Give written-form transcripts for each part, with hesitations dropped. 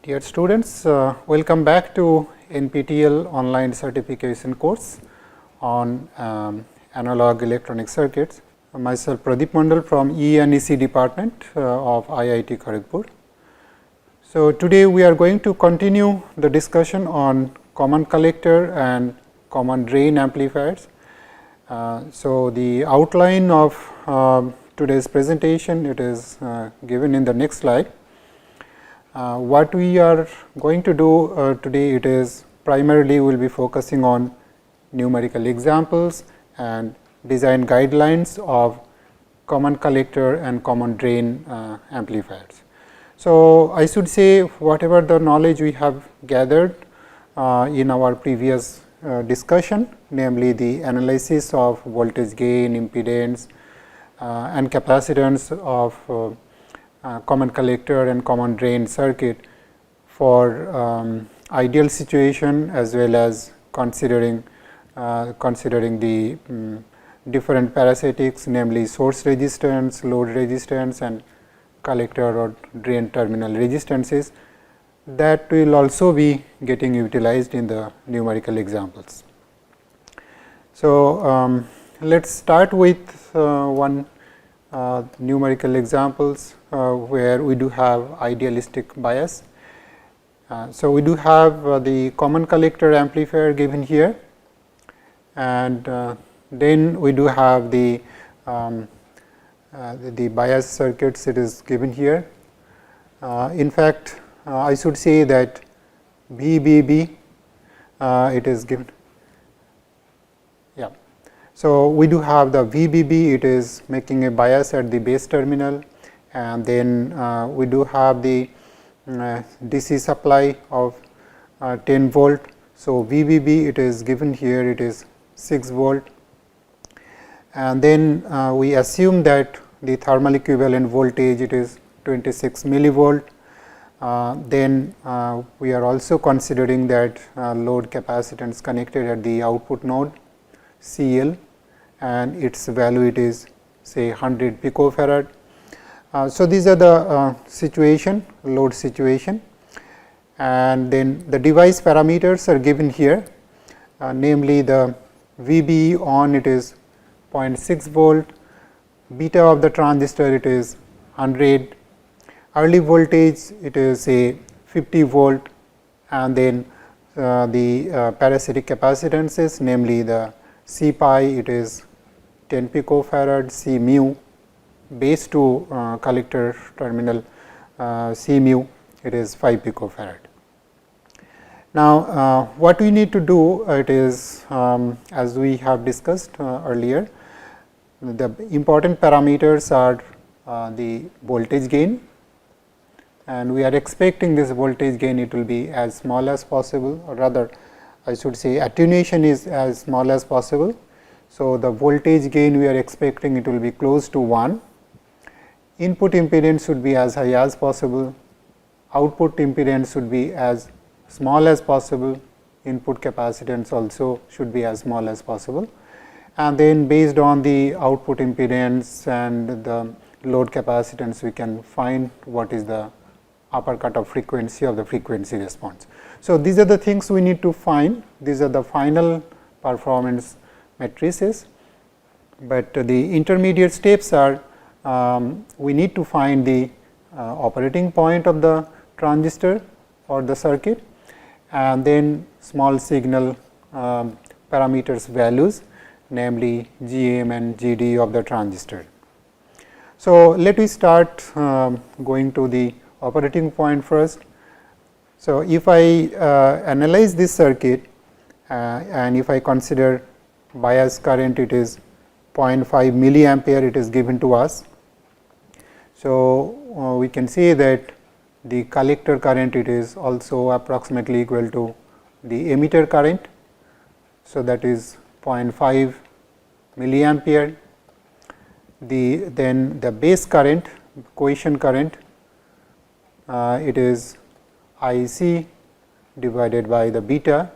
Dear students, welcome back to NPTEL online certification course on analog electronic circuits. Myself Pradip Mandal from ENEC department of IIT Kharagpur. So, today we are going to continue the discussion on common collector and common drain amplifiers. So, the outline of today's presentation, it is given in the next slide. What we are going to do today, it is primarily we will be focusing on numerical examples and design guidelines of common collector and common drain amplifiers. So, I should say whatever the knowledge we have gathered in our previous discussion, namely the analysis of voltage gain, impedance and capacitance of common collector and common drain circuit for ideal situation, as well as considering the different parasitics, namely source resistance, load resistance and collector or drain terminal resistances, that will also be getting utilized in the numerical examples. So, let us start with one numerical examples where we do have idealistic bias. So, we do have the common collector amplifier given here, and then we do have the bias circuits, it is given here. In fact, I should say that VBB it is given. Yeah. So, we do have the VBB, it is making a bias at the base terminal, and then we do have the DC supply of 10 volt. So, VBB it is given here, it is 6 volt, and then we assume that the thermal equivalent voltage it is 26 millivolt. Then we are also considering that load capacitance connected at the output node CL, and its value it is say 100 picofarad. So, these are the situation, load situation, and then the device parameters are given here, namely the VB on it is 0.6 volt, beta of the transistor it is 100, early voltage it is say 50 volt, and then the parasitic capacitances, namely the C pi it is 10 picofarad, C mu base to collector terminal C mu it is 5 picofarad. Now, what we need to do it is as we have discussed earlier, the important parameters are the voltage gain, and we are expecting this voltage gain it will be as small as possible, or rather I should say attenuation is as small as possible. So, the voltage gain we are expecting it will be close to 1, input impedance should be as high as possible, output impedance should be as small as possible, input capacitance also should be as small as possible, and then based on the output impedance and the load capacitance we can find what is the upper cutoff frequency of the frequency response. So, these are the things we need to find, these are the final performance matrices, but the intermediate steps are we need to find the operating point of the transistor or the circuit, and then small signal parameters values, namely GM and GD of the transistor. So, let me start going to the operating point first. So, if I analyze this circuit and if I consider bias current it is 0.5 milliampere it is given to us. So, we can say that the collector current it is also approximately equal to the emitter current. So, that is 0.5 milliampere. Then the base current, quiescent current it is IC divided by the beta.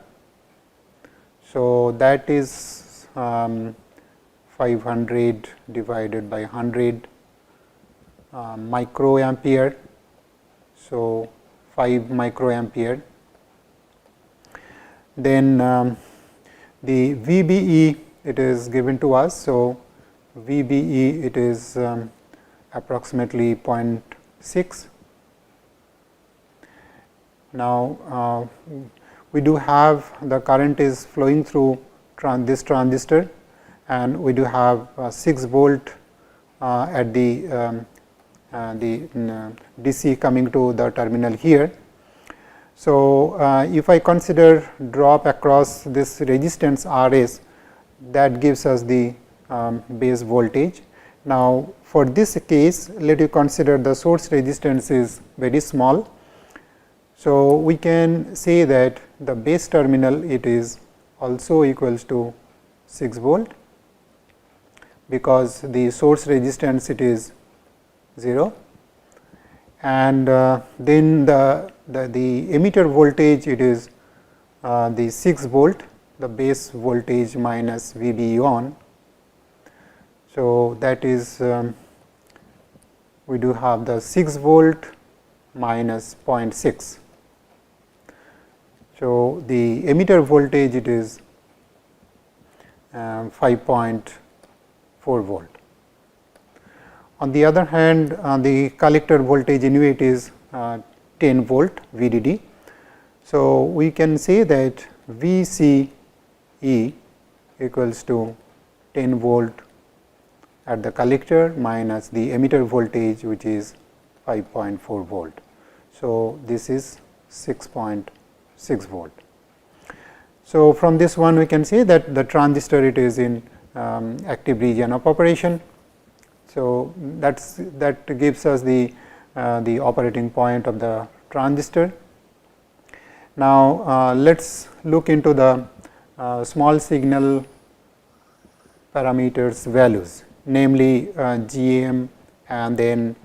So, that is 500 divided by 100 microampere. So, 5 microampere. Then the VBE it is given to us. So, VBE it is approximately 0.6. Now, we do have the current is flowing through this transistor, and we do have 6 volt at the DC coming to the terminal here. So, if I consider drop across this resistance RS, that gives us the base voltage. Now, for this case, let you consider the source resistance is very small. So, we can say that the base terminal it is also equals to 6 volt, because the source resistance it is 0, and then the emitter voltage it is the 6 volt, the base voltage minus VBE on. So, that is we do have the 6 volt minus 0.6. So, the emitter voltage it is 5.4 volt. On the other hand, the collector voltage anyway it is 10 volt VDD. So, we can say that VCE equals to 10 volt at the collector minus the emitter voltage, which is 5.4 volt. So, this is 6.6 volt. So, from this one we can say that the transistor it is in active region of operation. So, that gives us the operating point of the transistor. Now, let us look into the small signal parameters values, namely GM and then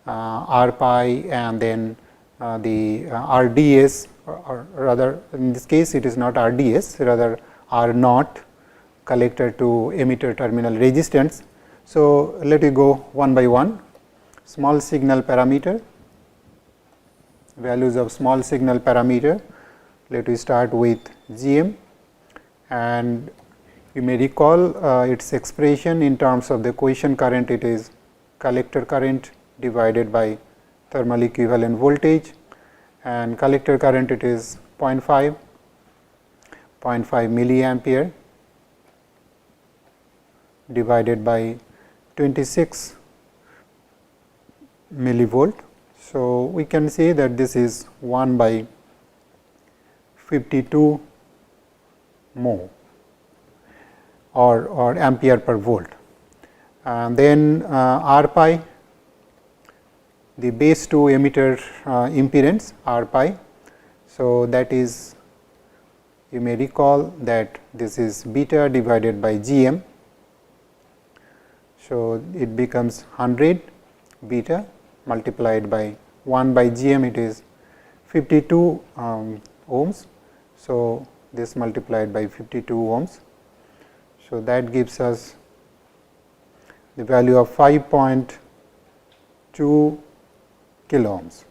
R pi and then the RDS, or rather in this case it is not RDS, rather R naught, collector to emitter terminal resistance. So, let me go one by one. Small signal parameter, values of small signal parameter. Let me start with GM, and you may recall its expression in terms of the quiescent current. It is collector current divided by thermal equivalent voltage, and collector current it is 0.5 milliampere divided by 26 millivolt. So, we can say that this is 1 by 52 mho or ampere per volt. And then R pi, the base to emitter impedance R pi. So, that is, you may recall that this is beta divided by GM. So, it becomes 100 beta multiplied by 1 by GM, it is 52 ohms. So, this multiplied by 52 ohms. So, that gives us the value of 5.2 kilo ohms.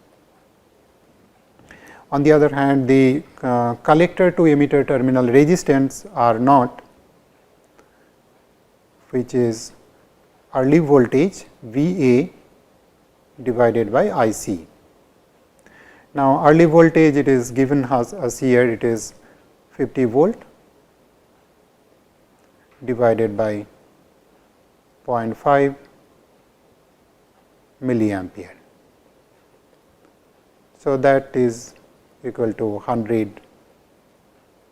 On the other hand, the collector to emitter terminal resistance R naught, which is early voltage VA divided by IC. Now, early voltage it is given us here, it is 50 volt divided by 0.5 milliampere. So, that is equal to 100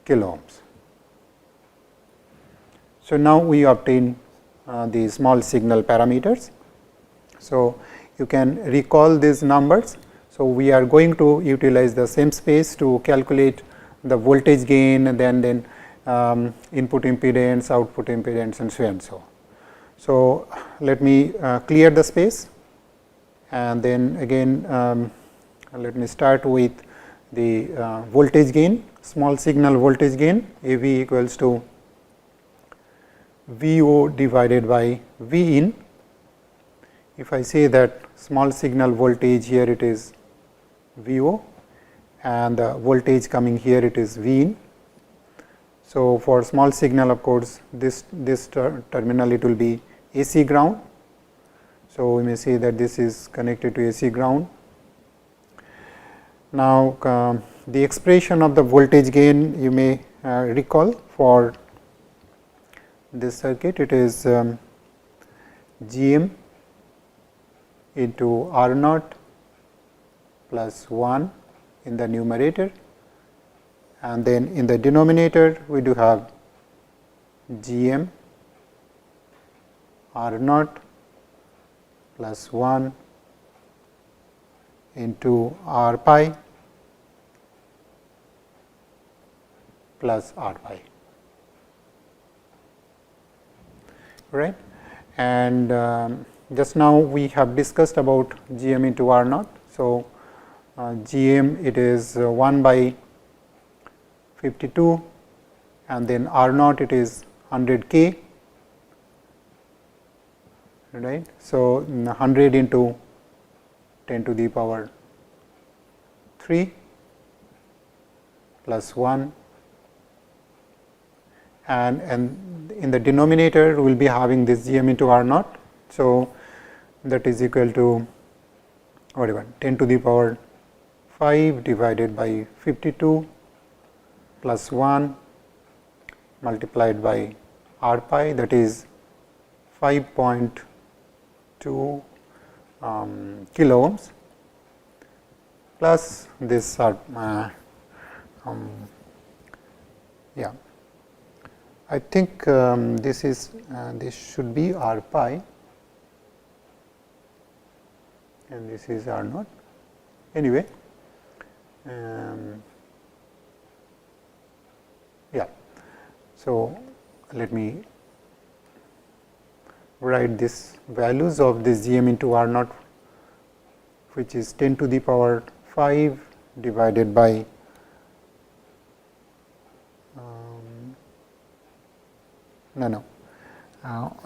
kilo ohms. So, now we obtain the small signal parameters. So, you can recall these numbers. So, we are going to utilize the same space to calculate the voltage gain and then input impedance, output impedance, and so and so. So, let me clear the space, and then again let me start with the voltage gain, small signal voltage gain AV equals to VO divided by V in. If I say that small signal voltage here it is VO, and the voltage coming here, it is V in. So, for small signal, of course, this terminal, it will be AC ground. So, we may say that this is connected to AC ground. Now, the expression of the voltage gain, you may recall for this circuit, it is GM into R naught plus 1 in the numerator, and then in the denominator we do have GM R naught plus 1 into R pi plus R pi, right. And just now we have discussed about GM into R naught. So, GM, it is 1 by 52, and then R naught, it is 100 K, right. So, 100 into 10 to the power 3 plus 1, and in the denominator we will be having this GM into R naught. So, that is equal to whatever 10 to the power 5 divided by 52 plus 1 multiplied by R pi, that is 5.2 kilo ohms, plus this yeah, I think this is this should be R pi and this is R naught. Anyway, yeah. So, let me write this values of this GM into R naught, which is 10 to the power 5 divided by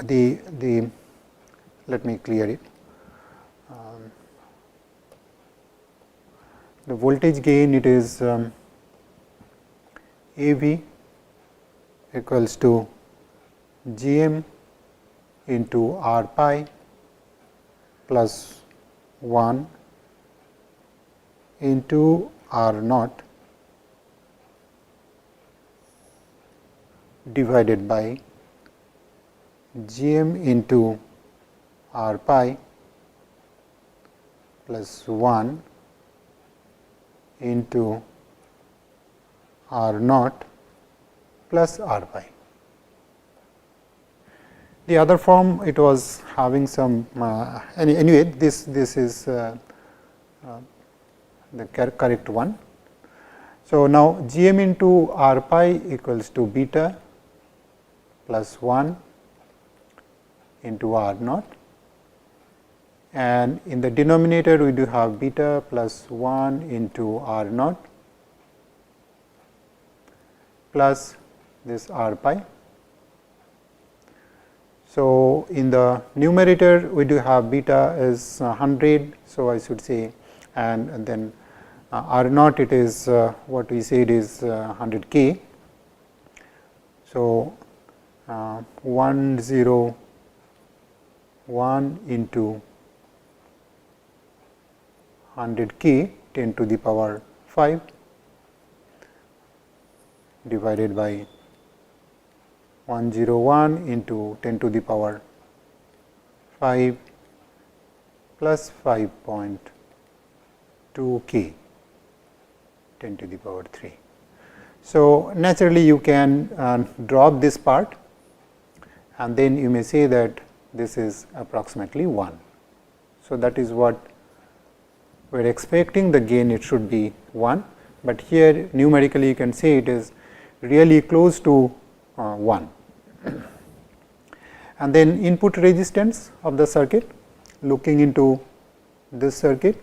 the let me clear it. The voltage gain, it is AV equals to GM into R pi plus 1 into R naught divided by GM into R pi plus 1 into R naught plus R pi. The other form, it was having some anyway, this is the correct one. So, now GM into R pi equals to beta plus 1 into R naught, and in the denominator we do have beta plus 1 into R naught plus this R pi. So, in the numerator we do have beta is 100. So, I should say, and then R naught, it is what we said is 100 K. So, 101 into 100 K 10 to the power 5 divided by 101 into 10 to the power 5 plus 5.2 K 10 to the power 3. So, naturally you can drop this part, and then you may say that this is approximately 1. So, that is what we are expecting, the gain it should be 1, but here numerically you can say it is really close to 1. And then input resistance of the circuit, looking into this circuit.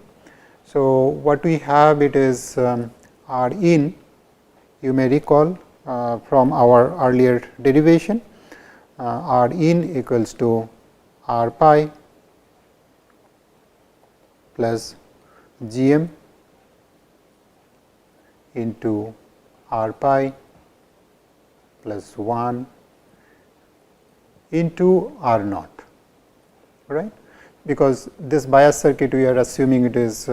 So, what we have, it is R in, you may recall from our earlier derivation, R in equals to R pi plus GM into r pi plus 1 into r naught, right, because this bias circuit we are assuming it is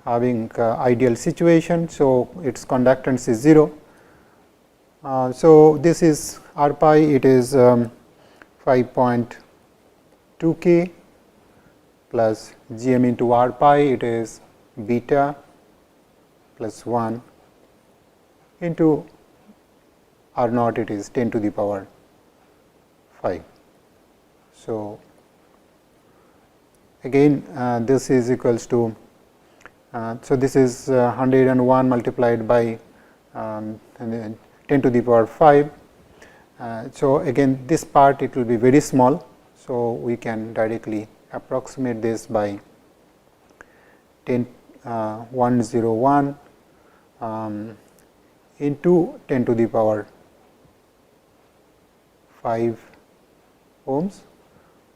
having ideal situation. So, its conductance is 0. So, this is r pi, it is 5.2 k plus gm into r pi, it is beta plus 1 into r naught, it is 10 to the power 5. So, again this is equals to, so this is 101 multiplied by 10 to the power 5. So, again this part it will be very small. So, we can directly approximate this by 101 into 10 to the power 5 ohms,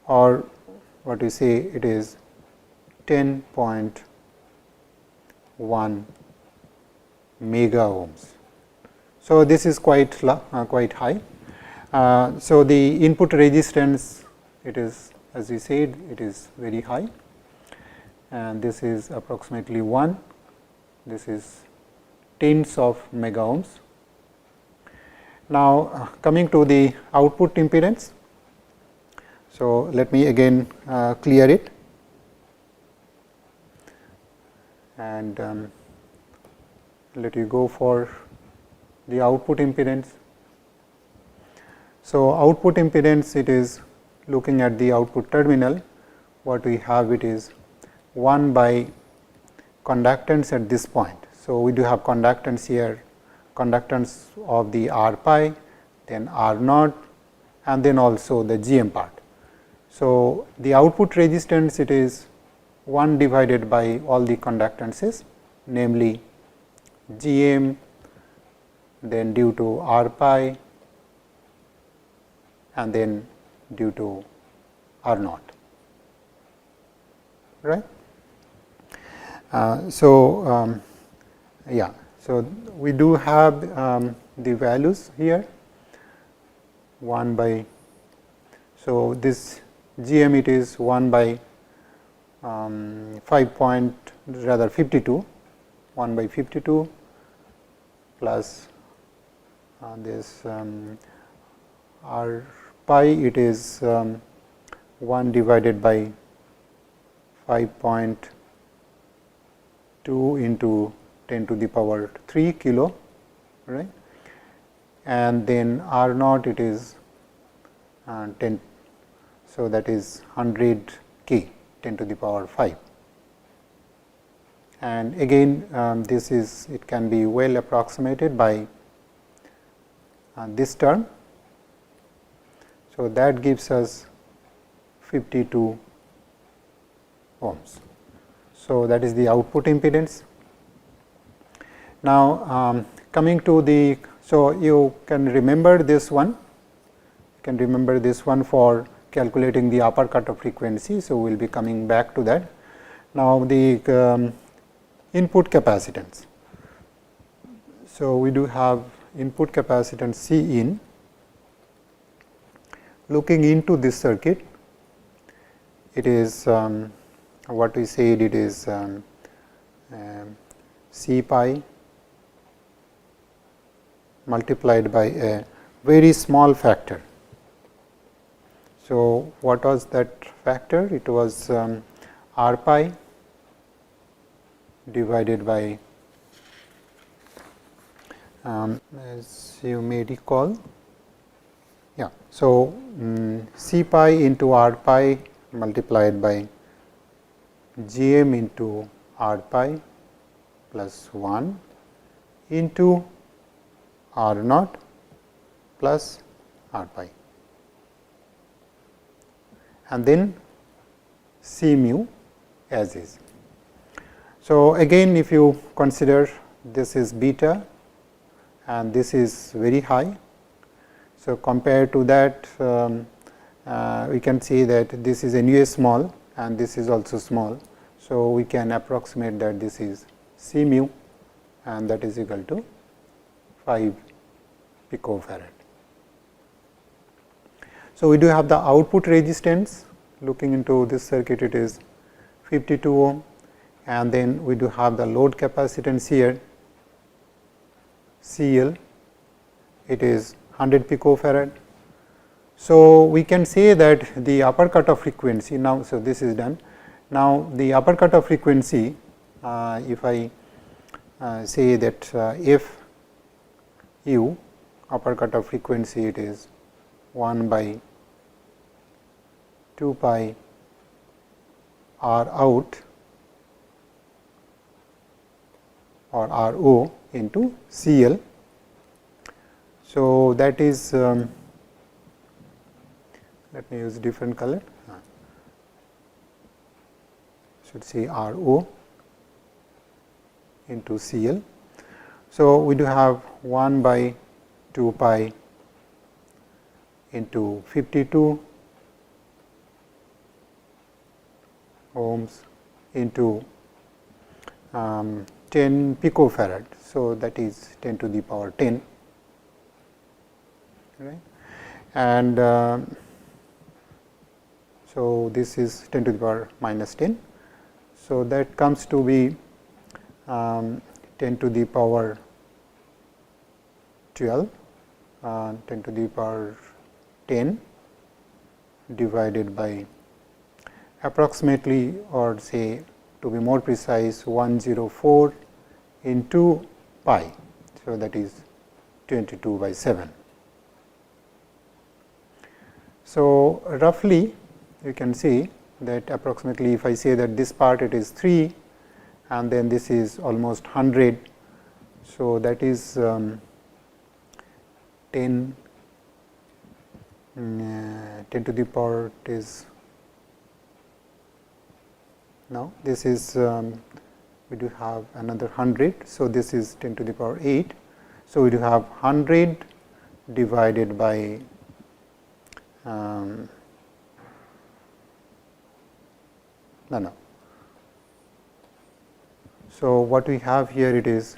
or what we say it is 10.1 mega ohms. So, this is quite high. So, the input resistance, it is, as we said, it is very high, and this is approximately 1, this is tens of mega ohms. Now, coming to the output impedance. So, let me again clear it, and let you go for the output impedance. So, output impedance, it is looking at the output terminal, what we have, it is 1 by conductance at this point. So, we do have conductance here, conductance of the r pi, then r naught, and then also the gm part. So, the output resistance, it is 1 divided by all the conductances, namely gm, then due to r pi, and then due to r naught, right. So, we do have the values here 1 by, so this gm it is 1 by 52, 1 by 52 plus this r pi, it is 1 divided by 5.2 into 10 to the power 3 kilo, right, and then r naught, it is 10. So, that is 100 k 10 to the power 5, and again this is, it can be well approximated by this term. So, that gives us 52 ohms. So, that is the output impedance. Now, coming to the, so you can remember this one, for calculating the upper cutoff frequency. So, we will be coming back to that. Now, the input capacitance. So, we do have input capacitance C in. Looking into this circuit, it is what we said, it is C pi multiplied by a very small factor. So, what was that factor? It was r pi divided by, as you may recall, yeah. So, C pi into r pi multiplied by gm into r pi plus 1 into r naught plus r pi, and then C mu as is. So, again if you consider this is beta and this is very high. So, compared to that we can see that this is anyway small and this is also small. So, we can approximate that this is C mu and that is equal to 5 picofarad. So, we do have the output resistance. Looking into this circuit, it is 52 ohm, and then we do have the load capacitance here, CL, it is 100 picofarad. So, we can say that the upper cutoff frequency now, so this is done. Now, the upper cutoff frequency, if I say that f u upper cutoff frequency, it is 1 by 2 pi R out or R O into CL. So, that is let me use different color, should say R O into CL. So, we do have 1 by 2 pi into 52 ohms into 10 picofarad. So, that is 10 to the power 10, right, and so this is 10 to the power minus 10. So, that comes to be 10 to the power 12, 10 to the power 10 divided by approximately, or say to be more precise, 104 into pi. So, that is 22 by 7. So, roughly you can see that approximately, if I say that this part it is 3 and then this is almost 100. So, that is 10 to the power is now this is we do have another 100. So, this is 10 to the power 8. So, we do have 100 divided by no. So, what we have here, it is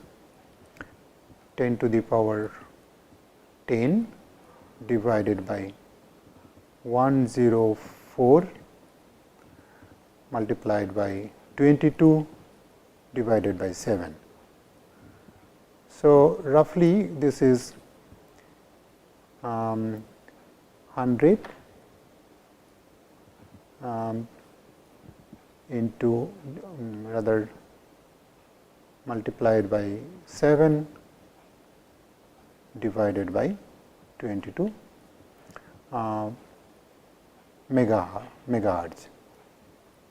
10 to the power 10 divided by 104 multiplied by 22 divided by 7. So, roughly this is 100 into rather multiplied by 7 divided by 22 megahertz.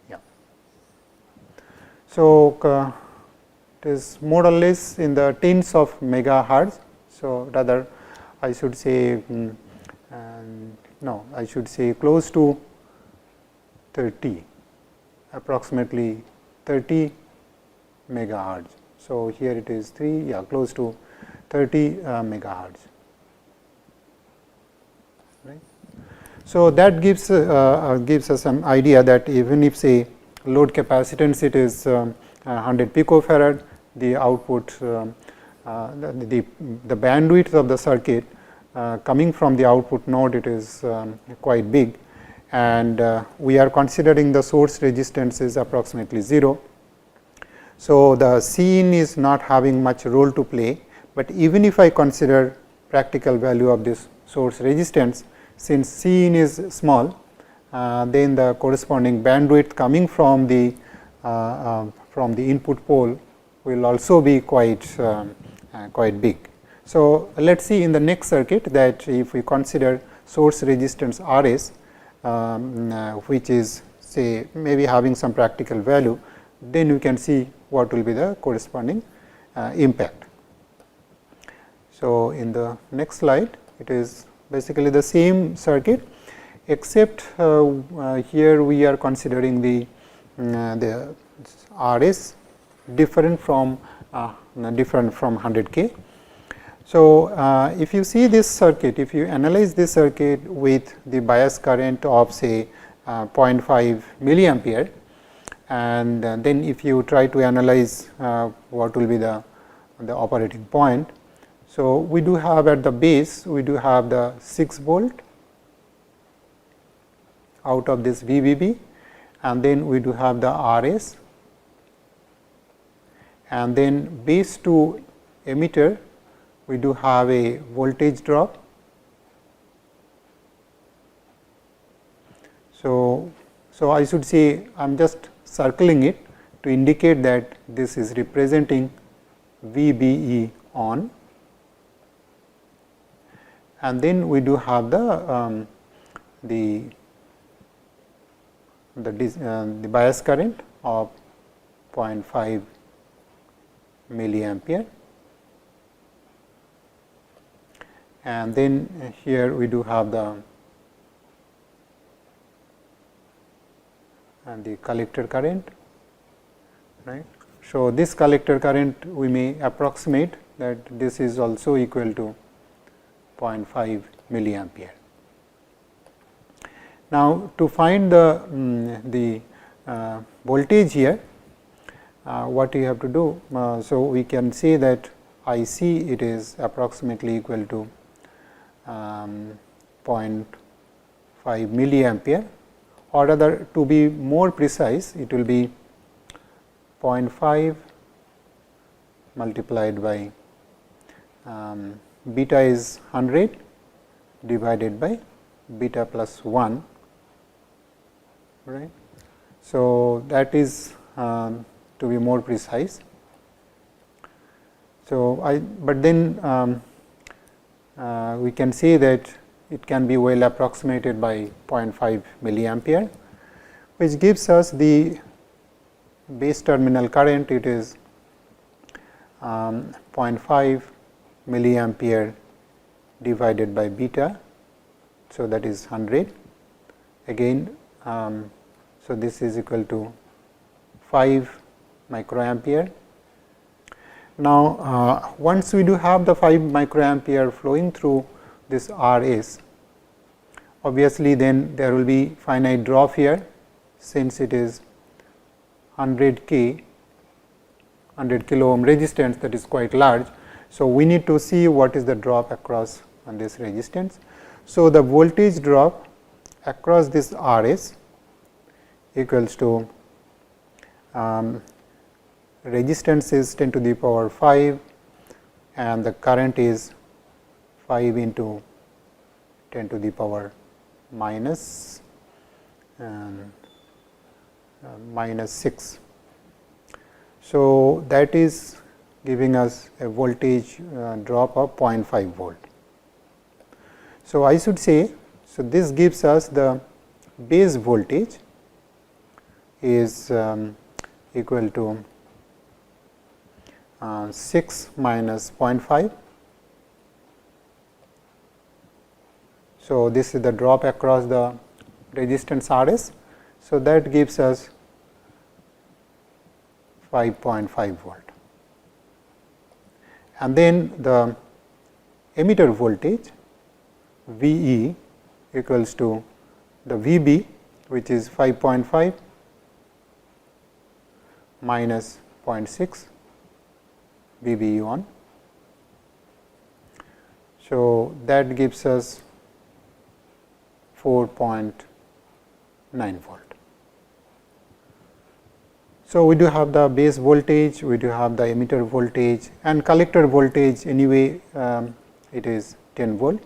Yeah. So, it is more or less in the tens of megahertz. So, rather I should say no, I should say close to 30, approximately 30 megahertz. So, here it is 3, yeah, close to 30 megahertz. Right. So, that gives us an idea that even if say load capacitance it is 100 picofarad, the output the bandwidth of the circuit coming from the output node, it is quite big, and we are considering the source resistance is approximately 0. So, the Cin is not having much role to play, but even if I consider practical value of this source resistance, since Cin is small, then the corresponding bandwidth coming from the input pole will also be quite big. So, let us see in the next circuit that if we consider source resistance Rs, which is say maybe having some practical value, then you can see what will be the corresponding impact. So, in the next slide, it is basically the same circuit, except here we are considering the Rs different from 100K. So, if you see this circuit, if you analyze this circuit with the bias current of say 0.5 milliampere, and then if you try to analyze what will be the the operating point. So, we do have at the base, we do have the 6 volt out of this VBB, and then we do have the RS, and then base to emitter we do have a voltage drop. So, I should say I am just circling it to indicate that this is representing VBE on, and then we do have the bias current of 0.5 milliampere, and then here we do have the collector current, right. So, this collector current we may approximate that this is also equal to 0.5 milliampere. Now, to find the voltage here, what you have to do, so we can say that IC it is approximately equal to 0.5 milliampere, or rather to be more precise it will be 0.5 multiplied by beta is 100 divided by beta plus 1, right. So, that is to be more precise. So, but then we can say that it can be well approximated by 0.5 milliampere, which gives us the base terminal current. It is 0.5 milliampere divided by beta. So, that is 100 again. So, this is equal to 5 microampere. Now, once we do have the 5 microampere flowing through this RS, obviously then there will be finite drop here, since it is 100 kilo ohm resistance, that is quite large. So, we need to see what is the drop across on this resistance. So, the voltage drop across this RS equals to resistance is 10 to the power 5 and the current is 5 into 10 to the power minus 6. So, that is giving us a voltage drop of 0.5 volt. So, I should say, so this gives us the base voltage is equal to 6 minus 0.5. So, this is the drop across the resistance RS. So, that gives us 5.5 volt, and then the emitter voltage VE equals to the VB, which is 5.5 minus 0.6 VBE on. So, that gives us 4.9 volt. So, we do have the base voltage, we do have the emitter voltage, and collector voltage anyway it is 10 volt,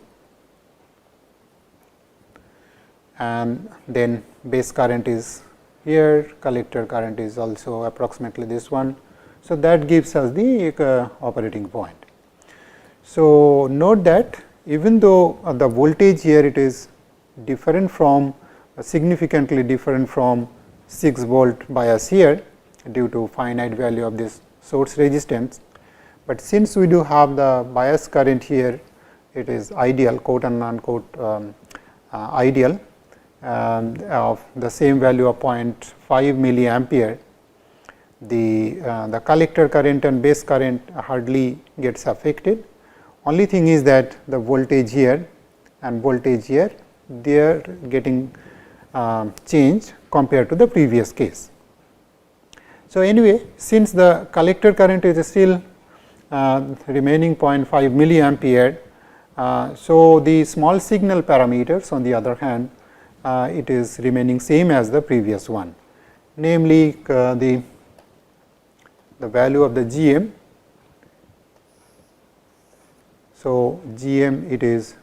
and then base current is here, collector current is also approximately this one. So, that gives us the operating point. So, note that even though the voltage here it is different from significantly different from 6 volt bias here due to finite value of this source resistance, but since we do have the bias current here, it is ideal, quote and unquote ideal, of the same value of 0.5 milliampere. The collector current and base current hardly gets affected. Only thing is that the voltage here and voltage here, they are getting changed compared to the previous case. So, anyway, since the collector current is still remaining 0.5 milliampere. So, the small signal parameters on the other hand, it is remaining same as the previous one, namely the value of the GM. So, GM it is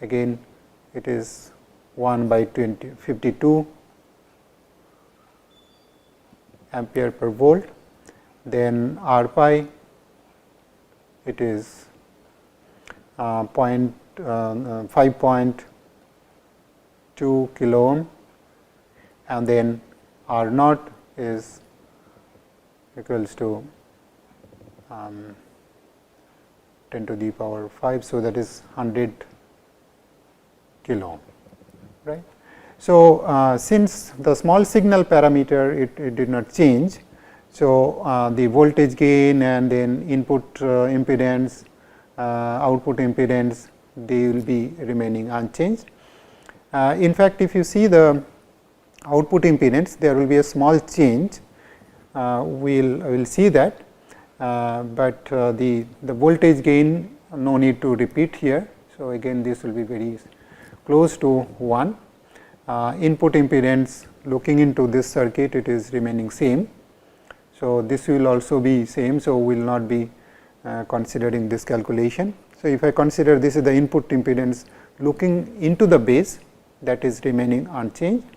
again it is 1 by 52 ampere per volt. Then R pi it is 5.2 kilo ohm, and then R naught is equals to 10 to the power 5. So, that is 100 kilo ohm, right. So, since the small signal parameter it did not change. So, the voltage gain and then input impedance, output impedance, they will be remaining unchanged. In fact, if you see the output impedance, there will be a small change. We will see that, but the voltage gain no need to repeat here. So, again this will be very close to 1. Input impedance, looking into this circuit, it is remaining same. So, this will also be same. So, we will not be considering this calculation. So, if I consider this is the input impedance looking into the base, that is remaining unchanged,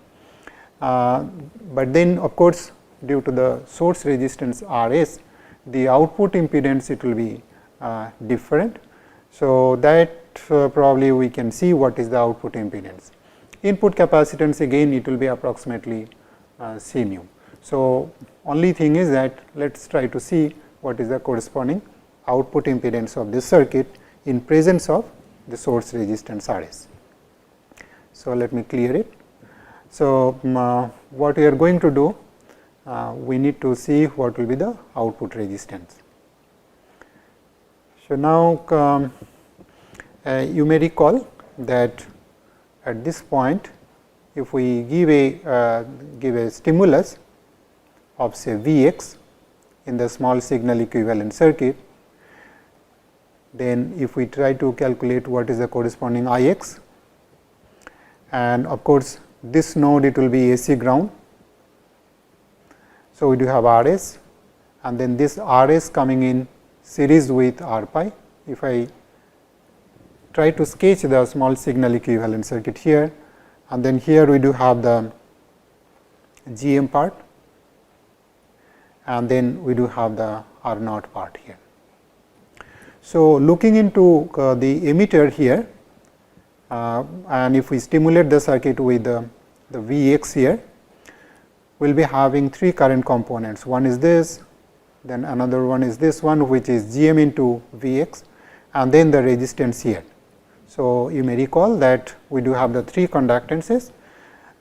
but then of course, due to the source resistance R s, the output impedance it will be different. So, that probably we can see what is the output impedance. Input capacitance, again it will be approximately C mu. So, only thing is that let us try to see what is the corresponding output impedance of this circuit in presence of the source resistance R s. So, let me clear it. So, what we are going to do, we need to see what will be the output resistance. So, now you may recall that at this point, if we give a stimulus of say V x in the small signal equivalent circuit, then if we try to calculate what is the corresponding I x, and of course, this node it will be AC ground. So, we do have R s, and then this R s coming in series with R pi. If I try to sketch the small signal equivalent circuit here, and then here we do have the GM part, and then we do have the R naught part here. So, looking into the emitter here, and if we stimulate the circuit with the V x here, we will be having 3 current components. One is this, then another one is this one, which is GM into V x, and then the resistance here. So, you may recall that we do have the 3 conductances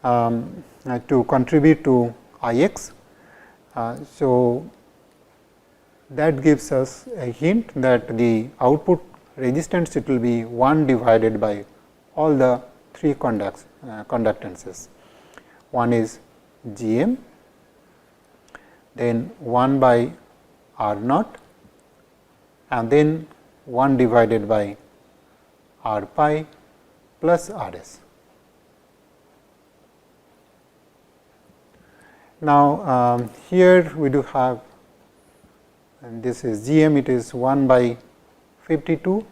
to contribute to I x. So, that gives us a hint that the output resistance it will be 1 divided by all the 3 conductances. One is GM, then 1 by R naught, and then 1 divided by R pi plus R s. Now, here we do have, and this is GM, it is 1 by 52,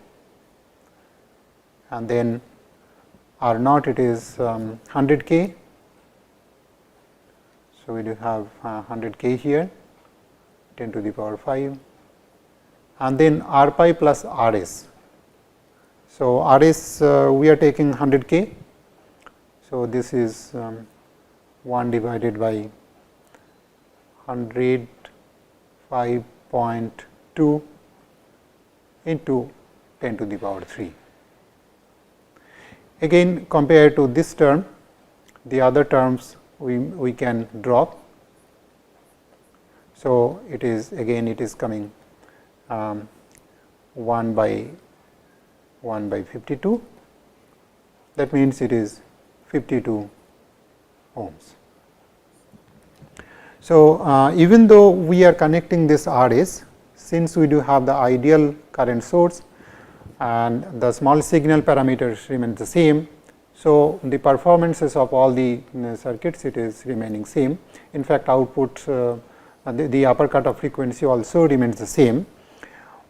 and then R naught it is 100 k. So, we do have 100 k here, 10 to the power 5, and then R pi plus R s. So, R s we are taking 100 k. So, this is 1 divided by 105.2 into 10 to the power 3. Again, compared to this term, the other terms we can drop. So, it is again it is coming 1 by 52, that means it is 52 ohms. So, even though we are connecting this R s since we do have the ideal current source and the small signal parameters remain the same. So, the performances of all the circuits it is remaining same. In fact, output the upper cutoff frequency also remains the same.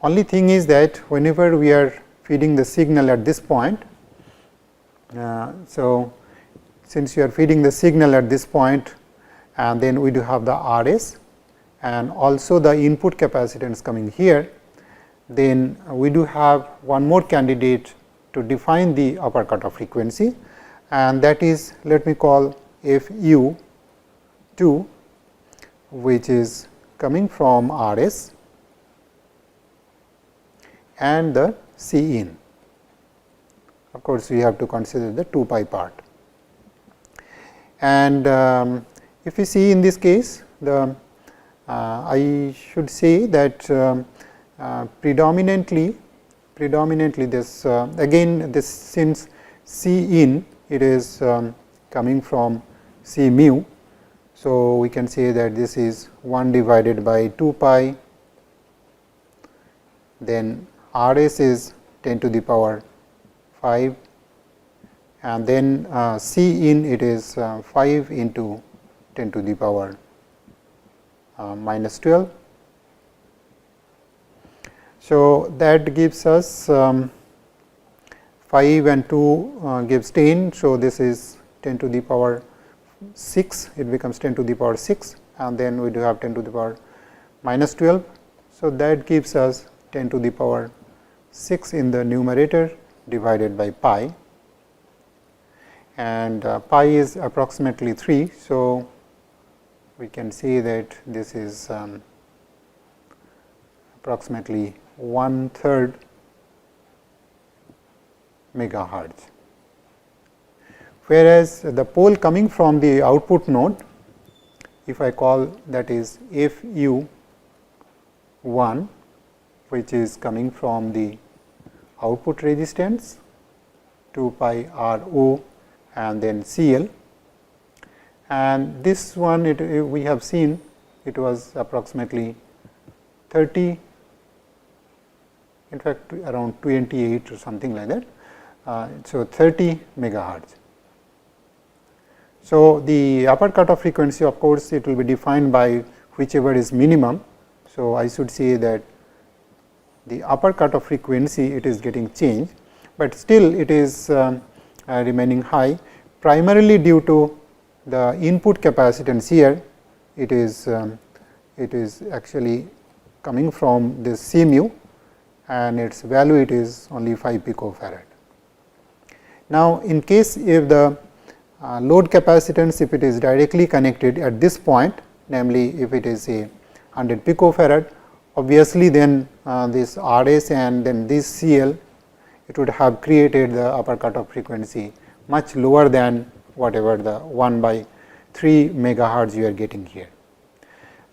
Only thing is that whenever we are feeding the signal at this point, so since you are feeding the signal at this point and then we do have the RS and also the input capacitance coming here, then we do have one more candidate to define the upper cutoff frequency, and that is, let me call FU 2, which is coming from RS and the C in. Of course, we have to consider the 2 pi part. And if you see in this case, the I should say that predominantly this again this since C in it is coming from C mu. So, we can say that this is 1 divided by 2 pi, then RS is 10 to the power 5 and then C in it is 5 into 10 to the power minus 12. So, that gives us 5 and 2 gives 10. So, this is 10 to the power 6, it becomes 10 to the power 6 and then we do have 10 to the power minus 12. So, that gives us 10 to the power 6 in the numerator divided by pi, and pi is approximately 3. So, we can say that this is approximately 1/3 megahertz, whereas the pole coming from the output node, if I call that is FU 1, which is coming from the output resistance 2 pi RO and then CL, and this one we have seen it was approximately 30, in fact around 28 or something like that. So, 30 megahertz. So, the upper cutoff frequency, of course, it will be defined by whichever is minimum. So, I should say that the upper cutoff frequency it is getting changed, but still it is remaining high, primarily due to the input capacitance here. It is actually coming from this C mu and its value it is only 5 picofarad. Now, in case if the load capacitance if it is directly connected at this point, namely if it is a 100 picofarad, obviously then this RS and then this CL it would have created the upper cutoff frequency much lower than whatever the 1/3 megahertz you are getting here.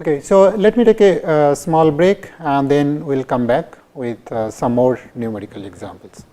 Okay, so let me take a small break and then we will come back with some more numerical examples.